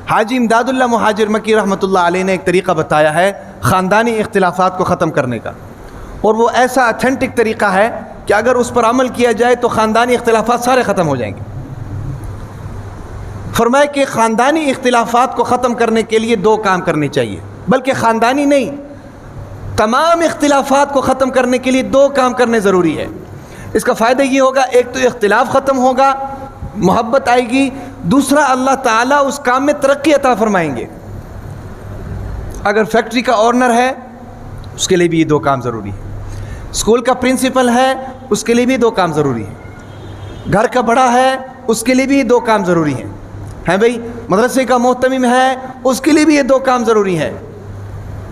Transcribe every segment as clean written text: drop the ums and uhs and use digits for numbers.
حاجی امداداللہ مہاجر مکی رحمۃ اللہ علیہ نے ایک طریقہ بتایا ہے خاندانی اختلافات کو ختم کرنے کا، اور وہ ایسا اتھینٹک طریقہ ہے کہ اگر اس پر عمل کیا جائے تو خاندانی اختلافات سارے ختم ہو جائیں گے۔ فرمایا کہ خاندانی اختلافات کو ختم کرنے کے لیے دو کام کرنے چاہیے، بلکہ خاندانی نہیں، تمام اختلافات کو ختم کرنے کے لیے دو کام کرنے ضروری ہے۔ اس کا فائدہ یہ ہوگا، ایک تو اختلاف ختم ہوگا، محبت آئے گی، دوسرا اللہ تعالیٰ اس کام میں ترقی عطا فرمائیں گے۔ اگر فیکٹری کا اونر ہے اس کے لیے بھی یہ دو کام ضروری ہے، اسکول کا پرنسپل ہے اس کے لیے بھی دو کام ضروری ہے، گھر کا بڑا ہے اس کے لیے بھی یہ دو کام ضروری ہیں، ہیں بھائی، مدرسے کا محتمم ہے اس کے لیے بھی یہ دو کام ضروری ہیں،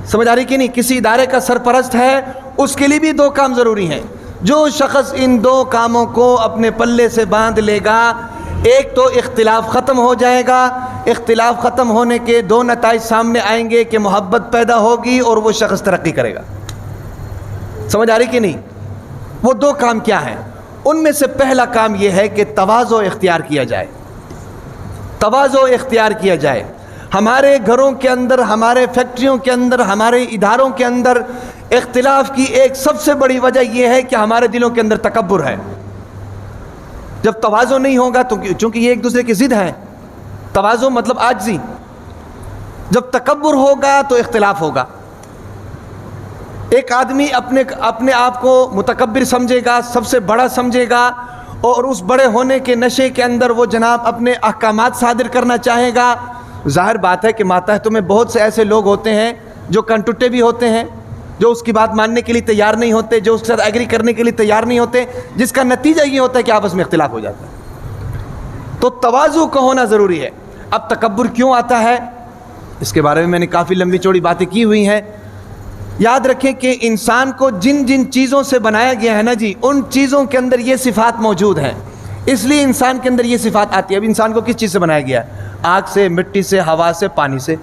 سمجھ آ رہی کہ نہیں، کسی ادارے کا سرپرست ہے اس کے لیے بھی دو کام ضروری ہیں۔ جو شخص ان دو کاموں کو اپنے پلے سے باندھ لے گا، ایک تو اختلاف ختم ہو جائے گا، اختلاف ختم ہونے کے دو نتائج سامنے آئیں گے کہ محبت پیدا ہوگی اور وہ شخص ترقی کرے گا۔ سمجھ آ رہی کہ نہیں؟ وہ دو کام کیا ہیں؟ ان میں سے پہلا کام یہ ہے کہ تواضع اختیار کیا جائے، تواضع اختیار کیا جائے۔ ہمارے گھروں کے اندر، ہمارے فیکٹریوں کے اندر، ہمارے اداروں کے اندر اختلاف کی ایک سب سے بڑی وجہ یہ ہے کہ ہمارے دلوں کے اندر تکبر ہے۔ جب تواضع نہیں ہوگا تو چونکہ یہ ایک دوسرے کی ضد ہیں، تواضع مطلب عاجزی، جب تکبر ہوگا تو اختلاف ہوگا۔ ایک آدمی اپنے آپ کو متکبر سمجھے گا، سب سے بڑا سمجھے گا، اور اس بڑے ہونے کے نشے کے اندر وہ جناب اپنے احکامات صادر کرنا چاہے گا۔ ظاہر بات ہے کہ ماتحتوں میں بہت سے ایسے لوگ ہوتے ہیں جو کنٹوٹے بھی ہوتے ہیں، جو اس کی بات ماننے کے لیے تیار نہیں ہوتے، جو اس کے ساتھ ایگری کرنے کے لیے تیار نہیں ہوتے، جس کا نتیجہ یہ ہوتا ہے کہ آپس میں اختلاف ہو جاتا ہے۔ تو تواضع کا ہونا ضروری ہے۔ اب تکبر کیوں آتا ہے اس کے بارے میں میں نے کافی لمبی چوڑی باتیں کی ہوئی ہیں۔ یاد رکھیں کہ انسان کو جن جن چیزوں سے بنایا گیا ہے نا جی، ان چیزوں کے اندر یہ صفات موجود ہیں، اس لیے انسان کے اندر یہ صفات آتی ہے۔ اب انسان کو کس چیز سے بنایا گیا ہے؟ آگ سے، مٹی سے، ہوا سے، پانی سے۔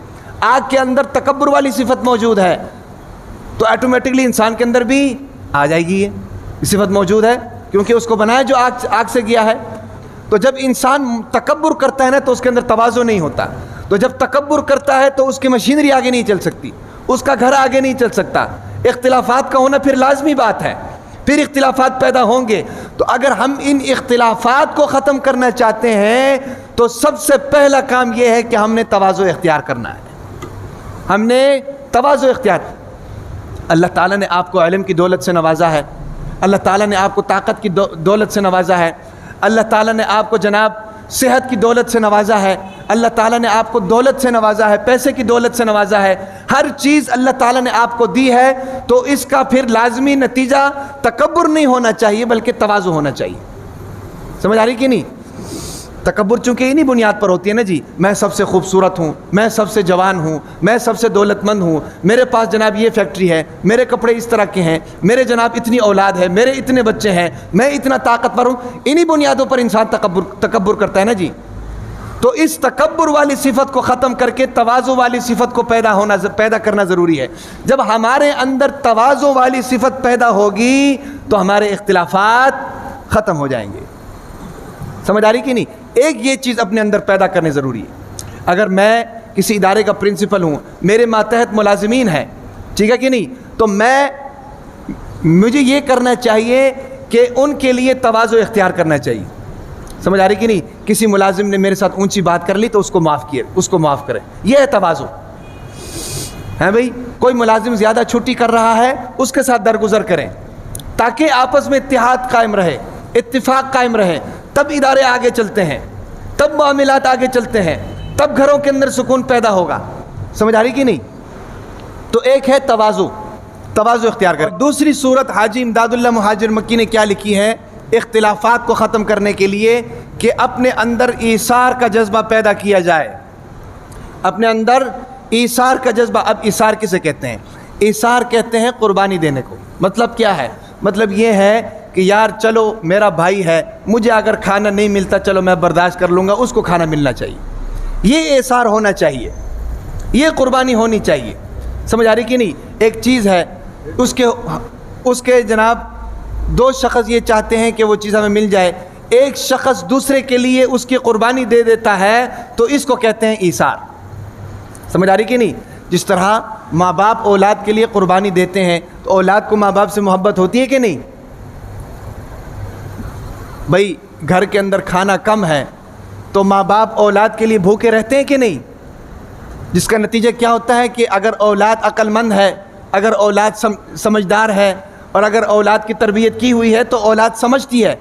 آگ کے اندر تکبر والی صفت موجود ہے تو آٹومیٹکلی انسان کے اندر بھی آ جائے گی، یہ صفت موجود ہے کیونکہ اس کو بنایا جو آگ سے گیا ہے۔ تو جب انسان تکبر کرتا ہے نا تو اس کے اندر تواضع نہیں ہوتا، تو جب تکبر کرتا ہے تو اس کی مشینری آگے نہیں چل سکتی، اس کا گھر آگے نہیں چل سکتا۔ اختلافات کا ہونا پھر لازمی بات ہے، پھر اختلافات پیدا ہوں گے۔ تو اگر ہم ان اختلافات کو ختم کرنا چاہتے ہیں تو سب سے پہلا کام یہ ہے کہ ہم نے تواضع اختیار کرنا ہے، ہم نے تواضع اختیار۔ اللہ تعالیٰ نے آپ کو علم کی دولت سے نوازا ہے، اللہ تعالیٰ نے آپ کو طاقت کی دولت سے نوازا ہے، اللہ تعالیٰ نے آپ کو جناب صحت کی دولت سے نوازا ہے، اللہ تعالیٰ نے آپ کو دولت سے نوازا ہے، پیسے کی دولت سے نوازا ہے، ہر چیز اللہ تعالیٰ نے آپ کو دی ہے۔ تو اس کا پھر لازمی نتیجہ تکبر نہیں ہونا چاہیے بلکہ تواضع ہونا چاہیے۔ سمجھ آ رہی کہ نہیں؟ تکبر چونکہ انہی بنیاد پر ہوتی ہے نا جی، میں سب سے خوبصورت ہوں، میں سب سے جوان ہوں، میں سب سے دولت مند ہوں، میرے پاس جناب یہ فیکٹری ہے، میرے کپڑے اس طرح کے ہیں، میرے جناب اتنی اولاد ہے، میرے اتنے بچے ہیں، میں اتنا طاقتور ہوں۔ انہی بنیادوں پر انسان تکبر کرتا ہے نا جی۔ تو اس تکبر والی صفت کو ختم کر کے تواضع والی صفت کو پیدا کرنا ضروری ہے۔ جب ہمارے اندر تواضع والی صفت پیدا ہوگی تو ہمارے اختلافات ختم ہو جائیں گے۔ سمجھ آ رہی کہ نہیں؟ ایک یہ چیز اپنے اندر پیدا کرنے ضروری ہے۔ اگر میں کسی ادارے کا پرنسپل ہوں، میرے ماتحت ملازمین ہیں، ٹھیک ہے کہ نہیں، تو مجھے یہ کرنا چاہیے کہ ان کے لیے تواضع اختیار کرنا چاہیے۔ سمجھ آ رہی کہ نہیں؟ کسی ملازم نے میرے ساتھ اونچی بات کر لی تو اس کو معاف کریں، یہ ہے تواضع، ہے بھائی۔ کوئی ملازم زیادہ چھٹی کر رہا ہے اس کے ساتھ درگزر کریں تاکہ آپس میں اتحاد قائم رہے، اتفاق قائم رہے، تب ادارے آگے چلتے ہیں، تب معاملات آگے چلتے ہیں، تب گھروں کے اندر سکون پیدا ہوگا۔ سمجھ آ رہی کہ نہیں؟ تو ایک ہے تواضع اختیار کریں۔ دوسری صورت حاجی امداداللہ مہاجر مکی نے کیا لکھی ہے اختلافات کو ختم کرنے کے لیے، کہ اپنے اندر ایثار کا جذبہ پیدا کیا جائے، اپنے اندر ایثار کا جذبہ۔ اب ایثار کسے کہتے ہیں؟ ایثار کہتے ہیں قربانی دینے کو۔ مطلب کیا ہے؟ مطلب یہ ہے کہ یار چلو میرا بھائی ہے، مجھے اگر کھانا نہیں ملتا چلو میں برداشت کر لوں گا، اس کو کھانا ملنا چاہیے، یہ ایثار ہونا چاہیے، یہ قربانی ہونی چاہیے۔ سمجھ آ رہی کہ نہیں؟ ایک چیز ہے اس کے جناب دو شخص یہ چاہتے ہیں کہ وہ چیز ہمیں مل جائے، ایک شخص دوسرے کے لیے اس کی قربانی دے دیتا ہے تو اس کو کہتے ہیں ایثار۔ سمجھ آ رہی کہ نہیں؟ جس طرح ماں باپ اولاد کے لیے قربانی دیتے ہیں تو اولاد کو ماں باپ سے محبت ہوتی ہے کہ نہیں؟ بھائی گھر کے اندر کھانا کم ہے تو ماں باپ اولاد کے لیے بھوکے رہتے ہیں کہ نہیں؟ جس کا نتیجہ کیا ہوتا ہے کہ اگر اولاد عقل مند ہے، اگر اولاد سمجھدار ہے، اور اگر اولاد کی تربیت کی ہوئی ہے تو اولاد سمجھتی ہے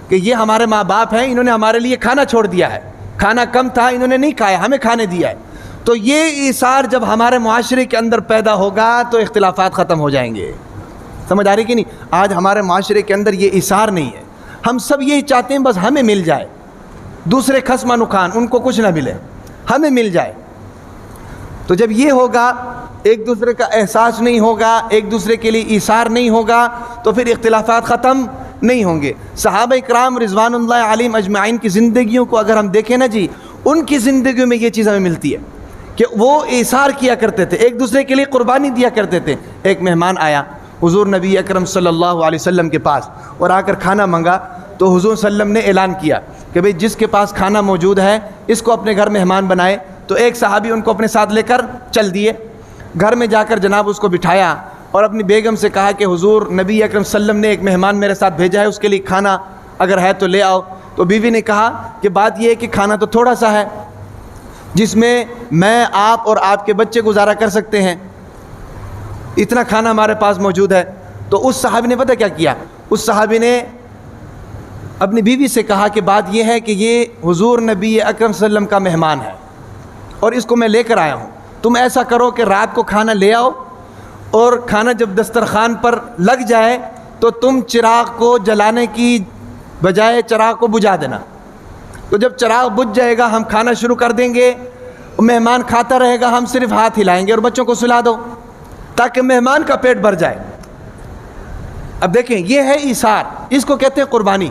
کہ یہ ہمارے ماں باپ ہیں، انہوں نے ہمارے لیے کھانا چھوڑ دیا ہے، کھانا کم تھا انہوں نے نہیں کھایا، ہمیں کھانے دیا ہے۔ تو یہ ایثار جب ہمارے معاشرے کے اندر پیدا ہوگا تو اختلافات ختم ہو جائیں گے۔ سمجھ آ رہی کہ نہیں؟ آج ہمارے معاشرے کے اندر یہ ایثار نہیں ہے، ہم سب یہی چاہتے ہیں بس ہمیں مل جائے، دوسرے خصم نقان ان کو کچھ نہ ملے، ہمیں مل جائے۔ تو جب یہ ہوگا، ایک دوسرے کا احساس نہیں ہوگا، ایک دوسرے کے لیے ایثار نہیں ہوگا، تو پھر اختلافات ختم نہیں ہوں گے۔ صحابہ کرام رضوان اللہ علیہم اجمعین کی زندگیوں کو اگر ہم دیکھیں نا جی، ان کی زندگیوں میں یہ چیز ہمیں ملتی ہے کہ وہ ایثار کیا کرتے تھے، ایک دوسرے کے لیے قربانی دیا کرتے تھے۔ ایک مہمان آیا حضور نبی اکرم صلی اللہ علیہ وسلم کے پاس اور آ کر کھانا منگا، تو حضور صلی اللہ علیہ وسلم نے اعلان کیا کہ بھئی جس کے پاس کھانا موجود ہے اس کو اپنے گھر مہمان بنائے۔ تو ایک صحابی ان کو اپنے ساتھ لے کر چل دیے، گھر میں جا کر جناب اس کو بٹھایا اور اپنی بیگم سے کہا کہ حضور نبی اکرم صلی اللہ علیہ وسلم نے ایک مہمان میرے ساتھ بھیجا ہے، اس کے لیے کھانا اگر ہے تو لے آؤ۔ تو بیوی نے کہا کہ بات یہ ہے کہ کھانا تو تھوڑا سا ہے جس میں میں، آپ اور آپ کے بچے گزارا کر سکتے ہیں، اتنا کھانا ہمارے پاس موجود ہے۔ تو اس صحابی نے پتہ کیا کیا؟ اس صحابی نے اپنی بیوی سے کہا کہ بات یہ ہے کہ یہ حضور نبی اکرم صلی اللہ علیہ وسلم کا مہمان ہے اور اس کو میں لے کر آیا ہوں، تم ایسا کرو کہ رات کو کھانا لے آؤ اور کھانا جب دسترخوان پر لگ جائے تو تم چراغ کو جلانے کی بجائے چراغ کو بجھا دینا۔ تو جب چراغ بجھ جائے گا ہم کھانا شروع کر دیں گے، مہمان کھاتا رہے گا، ہم صرف ہاتھ ہلائیں گے، اور بچوں کو سلا دو تاکہ مہمان کا پیٹ بھر جائے۔ اب دیکھیں یہ ہے ایثار، اس کو کہتے ہیں قربانی۔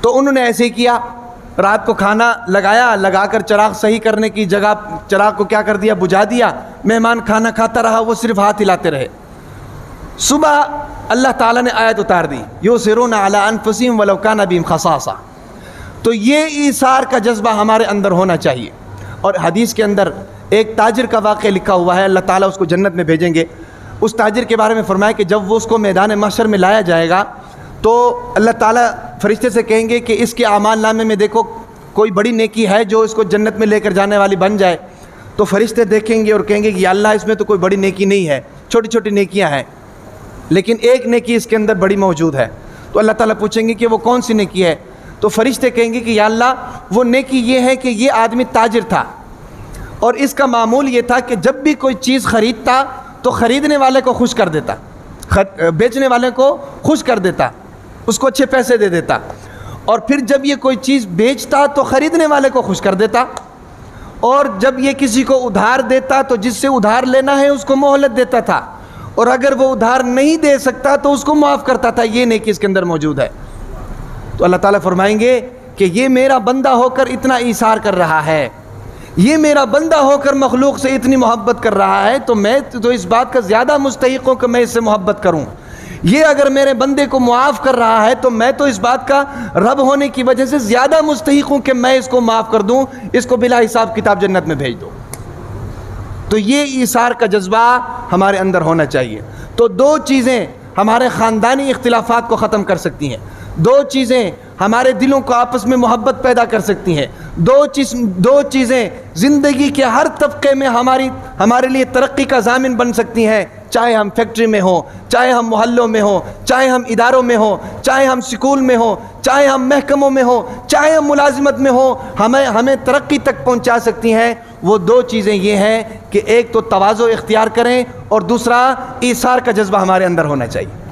تو انہوں نے ایسے ہی کیا، رات کو کھانا لگایا، لگا کر چراغ صحیح کرنے کی جگہ چراغ کو کیا کر دیا؟ بجھا دیا، مہمان کھانا کھاتا رہا، وہ صرف ہاتھ ہلاتے رہے۔ صبح اللہ تعالیٰ نے آیت اتار دی، یؤثرون علی انفسہم ولو کان بہم خصاصہ۔ تو یہ ایثار کا جذبہ ہمارے اندر ہونا چاہیے۔ اور حدیث کے اندر ایک تاجر کا واقعہ لکھا ہوا ہے، اللہ تعالیٰ اس کو جنت میں بھیجیں گے۔ اس تاجر کے بارے میں فرمایا کہ جب وہ اس کو میدان محشر میں لایا جائے گا تو اللہ تعالیٰ فرشتے سے کہیں گے کہ اس کے اعمال نامے میں دیکھو کوئی بڑی نیکی ہے جو اس کو جنت میں لے کر جانے والی بن جائے۔ تو فرشتے دیکھیں گے اور کہیں گے کہ یا اللہ اس میں تو کوئی بڑی نیکی نہیں ہے، چھوٹی چھوٹی نیکیاں ہیں، لیکن ایک نیکی اس کے اندر بڑی موجود ہے۔ تو اللہ تعالیٰ پوچھیں گے کہ وہ کون سی نیکی ہے؟ تو فرشتے کہیں گے کہ یا اللہ وہ نیکی یہ ہے کہ یہ آدمی تاجر تھا اور اس کا معمول یہ تھا کہ جب بھی کوئی چیز خریدتا تو خریدنے والے کو خوش کر دیتا، بیچنے والے کو خوش کر دیتا، اس کو اچھے پیسے دے دیتا، اور پھر جب یہ کوئی چیز بیچتا تو خریدنے والے کو خوش کر دیتا، اور جب یہ کسی کو ادھار دیتا تو جس سے ادھار لینا ہے اس کو مہلت دیتا تھا، اور اگر وہ ادھار نہیں دے سکتا تو اس کو معاف کرتا تھا۔ یہ نیکی اس کے اندر موجود ہے۔ تو اللہ تعالیٰ فرمائیں گے کہ یہ میرا بندہ ہو کر اتنا ایثار کر رہا ہے، یہ میرا بندہ ہو کر مخلوق سے اتنی محبت کر رہا ہے، تو میں تو اس بات کا زیادہ مستحق ہوں کہ میں اس سے محبت کروں۔ یہ اگر میرے بندے کو معاف کر رہا ہے تو میں تو اس بات کا رب ہونے کی وجہ سے زیادہ مستحق ہوں کہ میں اس کو معاف کر دوں، اس کو بلا حساب کتاب جنت میں بھیج دوں۔ تو یہ ایثار کا جذبہ ہمارے اندر ہونا چاہیے۔ تو دو چیزیں ہمارے خاندانی اختلافات کو ختم کر سکتی ہیں، دو چیزیں ہمارے دلوں کو آپس میں محبت پیدا کر سکتی ہیں، دو چیزیں زندگی کے ہر طبقے میں ہمارے لیے ترقی کا ضامن بن سکتی ہیں، چاہے ہم فیکٹری میں ہوں، چاہے ہم محلوں میں ہوں، چاہے ہم اداروں میں ہوں، چاہے ہم سکول میں ہوں، چاہے ہم محکموں میں ہوں، چاہے ہم ملازمت میں ہوں، ہمیں ترقی تک پہنچا سکتی ہیں۔ وہ دو چیزیں یہ ہیں کہ ایک تو تواضع اختیار کریں اور دوسرا ایثار کا جذبہ ہمارے اندر ہونا چاہیے۔